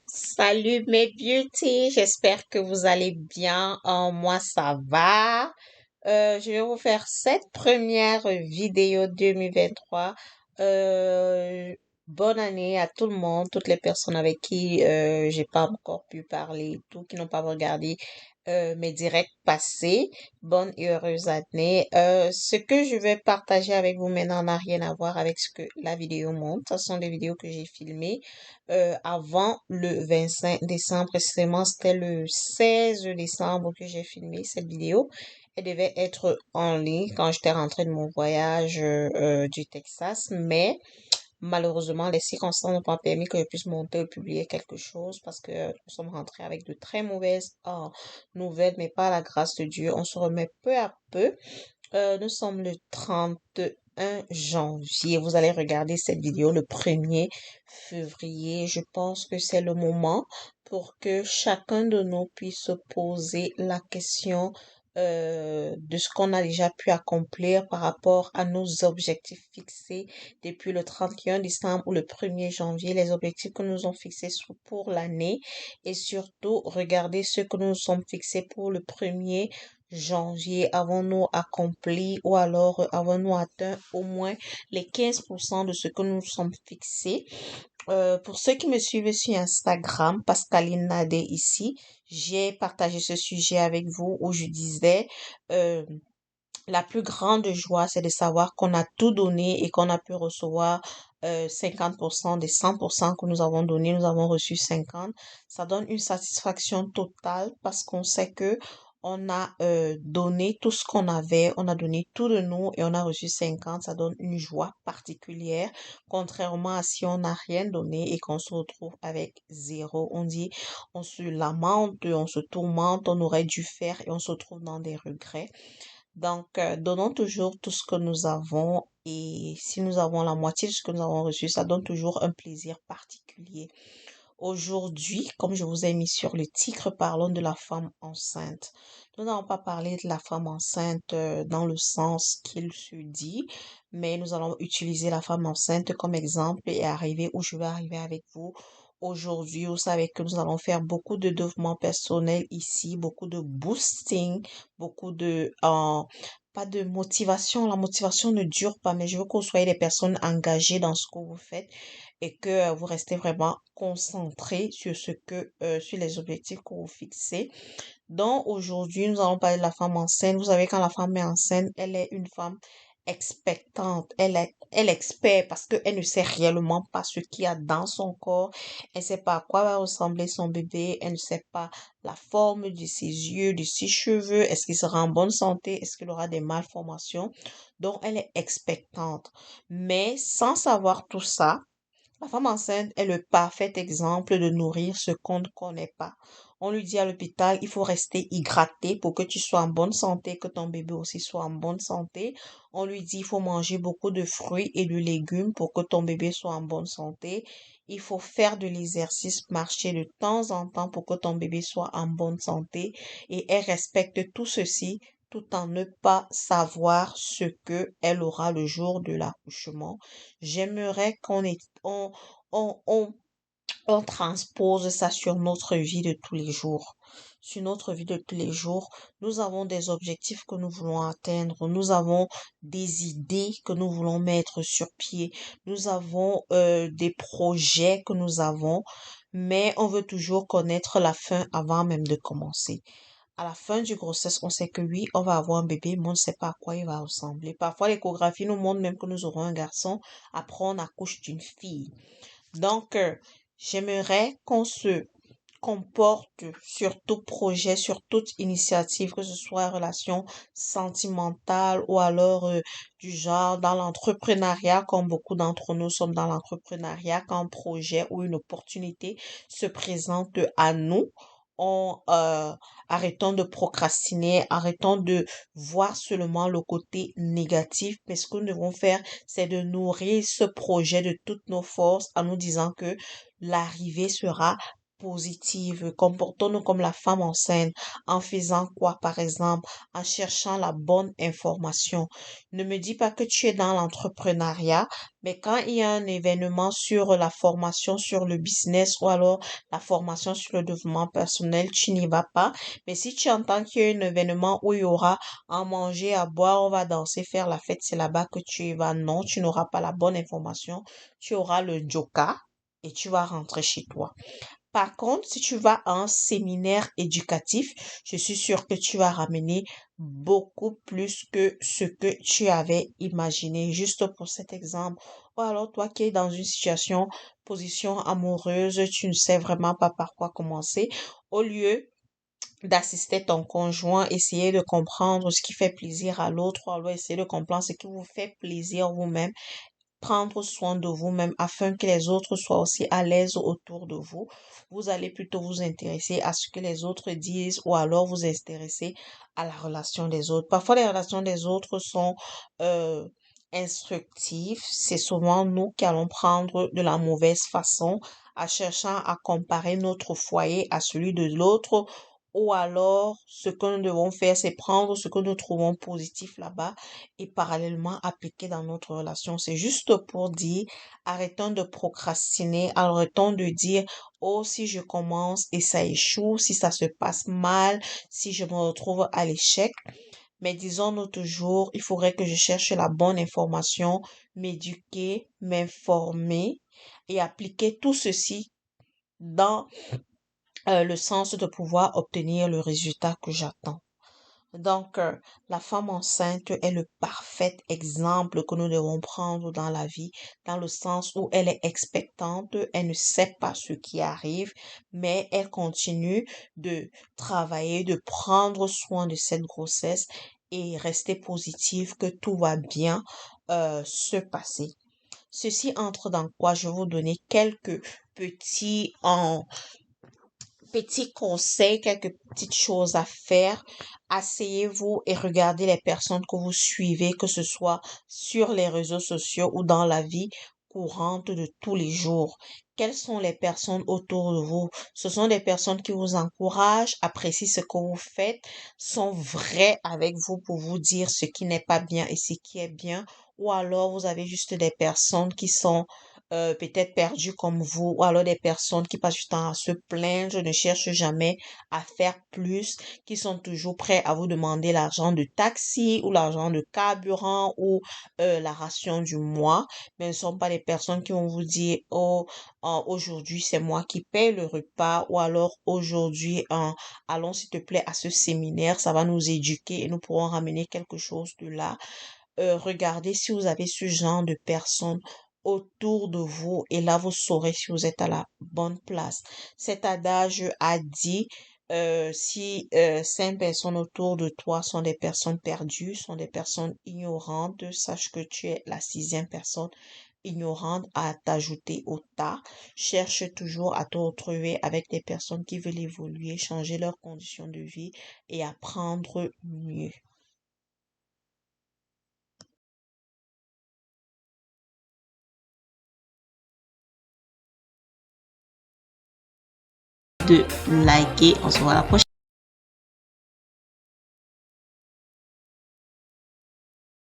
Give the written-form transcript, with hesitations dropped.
Salut mes beauty, j'espère que vous allez bien. Moi, ça va. Je vais vous faire cette première vidéo 2023. Euh, Bonne année à tout le monde, toutes les personnes avec qui j'ai pas encore pu parler, tout qui n'ont pas regardé mes directs passés. Bonne et heureuse année. Ce que je vais partager avec vous maintenant n'a rien à voir avec ce que la vidéo montre. Ce sont des vidéos que j'ai filmées avant le 25 décembre. Précisément, c'était le 16 décembre que j'ai filmé cette vidéo. Elle devait être en ligne quand j'étais rentrée de mon voyage du Texas, mais malheureusement, les circonstances n'ont pas permis que je puisse monter ou publier quelque chose parce que nous sommes rentrés avec de très mauvaises nouvelles, mais par la grâce de Dieu, on se remet peu à peu. Nous sommes le 31 janvier. Vous allez regarder cette vidéo le 1er février. Je pense que c'est le moment pour que chacun de nous puisse se poser la question de ce qu'on a déjà pu accomplir par rapport à nos objectifs fixés depuis le 31 décembre ou le 1er janvier, les objectifs que nous ont fixés pour l'année et surtout regarder ce que nous sommes fixés pour le 1er janvier. Avons-nous accompli ou alors avons-nous atteint au moins les 15% de ce que nous sommes fixés? Pour ceux qui me suivent sur Instagram, Pascaline Nadé ici, j'ai partagé ce sujet avec vous où je disais la plus grande joie, c'est de savoir qu'on a tout donné et qu'on a pu recevoir 50% des 100% que nous avons donné. Nous avons reçu 50. Ça donne une satisfaction totale parce qu'on sait que on a donné tout ce qu'on avait, on a donné tout de nous et on a reçu 50. Ça donne une joie particulière, contrairement à si on n'a rien donné et qu'on se retrouve avec zéro. On dit, on se lamente, on se tourmente, on aurait dû faire et on se trouve dans des regrets. Donc, donnons toujours tout ce que nous avons et si nous avons la moitié de ce que nous avons reçu, ça donne toujours un plaisir particulier. Aujourd'hui, comme je vous ai mis sur le titre, parlons de la femme enceinte. Nous n'allons pas parler de la femme enceinte dans le sens qu'il se dit, mais nous allons utiliser la femme enceinte comme exemple et arriver où je vais arriver avec vous. Aujourd'hui, vous savez que nous allons faire beaucoup de développement personnel ici, beaucoup de boosting, beaucoup de pas de motivation. La motivation ne dure pas, mais je veux que vous soyez des personnes engagées dans ce que vous faites et que vous restez vraiment concentré sur sur les objectifs que vous fixez. Donc aujourd'hui, nous allons parler de la femme enceinte. Vous savez, quand la femme est enceinte, elle est une femme expectante. Elle expert parce qu'elle ne sait réellement pas ce qu'il y a dans son corps. Elle ne sait pas à quoi va ressembler son bébé. Elle ne sait pas la forme de ses yeux, de ses cheveux. Est-ce qu'il sera en bonne santé? Est-ce qu'il aura des malformations? Donc, elle est expectante. Mais sans savoir tout ça, la femme enceinte est le parfait exemple de nourrir ce qu'on ne connaît pas. On lui dit à l'hôpital, il faut rester hydraté pour que tu sois en bonne santé, que ton bébé aussi soit en bonne santé. On lui dit, il faut manger beaucoup de fruits et de légumes pour que ton bébé soit en bonne santé. Il faut faire de l'exercice, marcher de temps en temps pour que ton bébé soit en bonne santé. Et elle respecte tout ceci tout en ne pas savoir ce que elle aura le jour de l'accouchement. J'aimerais on, on, on transpose ça sur notre vie de tous les jours. Sur notre vie de tous les jours, nous avons des objectifs que nous voulons atteindre, nous avons des idées que nous voulons mettre sur pied, nous avons des projets que nous avons, mais on veut toujours connaître la fin avant même de commencer. À la fin du grossesse, on sait que oui, on va avoir un bébé, mais on ne sait pas à quoi il va ressembler. Parfois, l'échographie nous montre même que nous aurons un garçon, après on accouche d'une fille. Donc, j'aimerais qu'on se comporte sur tout projet, sur toute initiative, que ce soit relation sentimentale ou alors du genre dans l'entrepreneuriat, comme beaucoup d'entre nous sommes dans l'entrepreneuriat, quand un projet ou une opportunité se présente à nous. On arrêtons de procrastiner, arrêtons de voir seulement le côté négatif, mais ce que nous devons faire, c'est de nourrir ce projet de toutes nos forces en nous disant que l'arrivée sera positive. Comportons-nous comme la femme enceinte en faisant quoi, par exemple, en cherchant la bonne information. Ne me dis pas que tu es dans l'entrepreneuriat, mais quand il y a un événement sur la formation sur le business ou alors la formation sur le développement personnel, tu n'y vas pas. Mais si tu entends qu'il y a un événement où il y aura à manger, à boire, on va danser, faire la fête, c'est là-bas que tu y vas. Non, tu n'auras pas la bonne information. Tu auras le joker et tu vas rentrer chez toi. Par contre, si tu vas à un séminaire éducatif, je suis sûre que tu vas ramener beaucoup plus que ce que tu avais imaginé. Juste pour cet exemple. Ou alors toi qui es dans une situation, position amoureuse, tu ne sais vraiment pas par quoi commencer. Au lieu d'assister ton conjoint, essayer de comprendre ce qui fait plaisir à l'autre, ou alors essayer de comprendre ce qui vous fait plaisir vous-même, prendre soin de vous-même afin que les autres soient aussi à l'aise autour de vous. Vous allez plutôt vous intéresser à ce que les autres disent ou alors vous intéresser à la relation des autres. Parfois, les relations des autres sont euh, instructives. C'est souvent nous qui allons prendre de la mauvaise façon à cherchant à comparer notre foyer à celui de l'autre. Ou alors, ce que nous devons faire, c'est prendre ce que nous trouvons positif là-bas et parallèlement appliquer dans notre relation. C'est juste pour dire, arrêtons de procrastiner, arrêtons de dire, oh, si je commence et ça échoue, si ça se passe mal, si je me retrouve à l'échec. Mais disons-nous toujours, il faudrait que je cherche la bonne information, m'éduquer, m'informer et appliquer tout ceci dans le sens de pouvoir obtenir le résultat que j'attends. Donc, la femme enceinte est le parfait exemple que nous devons prendre dans la vie, dans le sens où elle est expectante, elle ne sait pas ce qui arrive, mais elle continue de travailler, de prendre soin de cette grossesse et rester positive que tout va bien se passer. Ceci entre dans quoi je vais vous donner quelques petits petits conseils, quelques petites choses à faire. Asseyez-vous et regardez les personnes que vous suivez, que ce soit sur les réseaux sociaux ou dans la vie courante de tous les jours. Quelles sont les personnes autour de vous? Ce sont des personnes qui vous encouragent, apprécient ce que vous faites, sont vraies avec vous pour vous dire ce qui n'est pas bien et ce qui est bien. Ou alors vous avez juste des personnes qui sont peut-être perdues comme vous, ou alors des personnes qui passent du temps à se plaindre, ne cherchent jamais à faire plus, qui sont toujours prêts à vous demander l'argent de taxi ou l'argent de carburant ou la ration du mois, mais ne sont pas des personnes qui vont vous dire, oh, aujourd'hui c'est moi qui paie le repas, ou alors aujourd'hui, allons s'il te plaît à ce séminaire, ça va nous éduquer et nous pourrons ramener quelque chose de là. Regardez si vous avez ce genre de personnes autour de vous et là vous saurez si vous êtes à la bonne place. Cet adage a dit, si 5 personnes autour de toi sont des personnes perdues, sont des personnes ignorantes, sache que tu es la 6e personne ignorante à t'ajouter au tas. Cherche toujours à te retrouver avec des personnes qui veulent évoluer, changer leurs conditions de vie et apprendre mieux. De liker. On se voit à la prochaine.